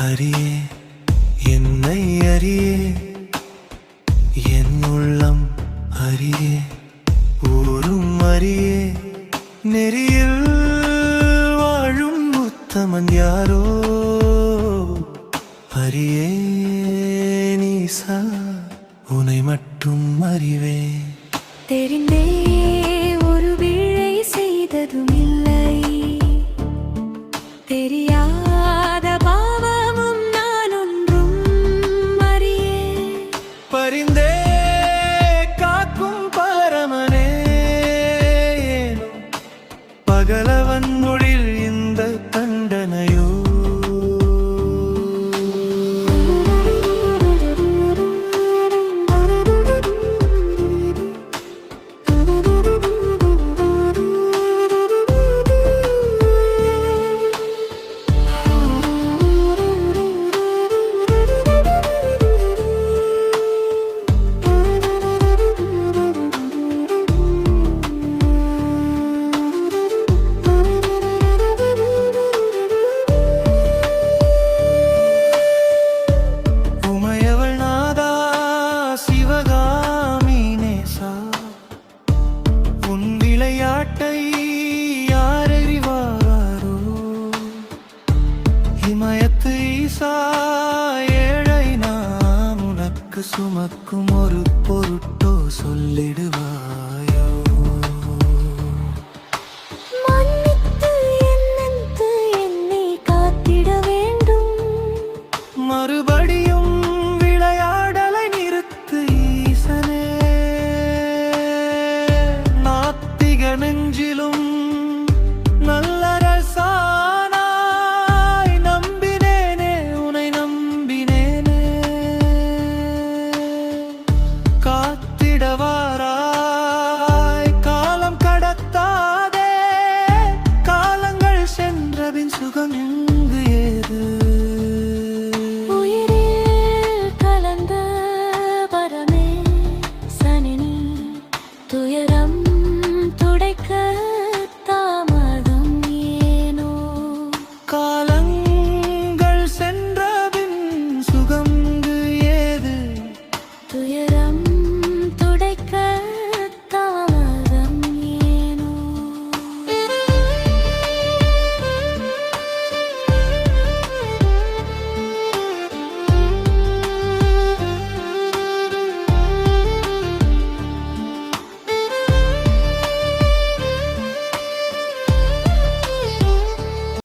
அறியே என்னை அறியே என் உள்ளம் அறியே ஊரும் அறியே நெறியில் வாழும் உத்தமன் யாரோ அறியே நீசா உனை மட்டும் அறிவே தெரிந்தே ஒரு பிழை செய்ததும் இல்லை தெரியாத பாவமும் நான் ஒன்றும் அறியே பரிந்தே காக்கும் பரமனே பகலவன் மொழில் இந்த தண்டனையோ இமயத்து ஈசா ஏழை நாம் உனக்கு சுமக்கும் ஒரு பொருட்டோ சொல்லிடுவாயோ மன்னித்து என்னென்று என்னை காத்திட வேண்டும் மறுபடியும் விளையாடலை நிறுத்து ஈசனே நாத்திக நெஞ்சிலும் நல்ல காலம் கடத்தாதே காலங்கள் சென்றபின் சுகம்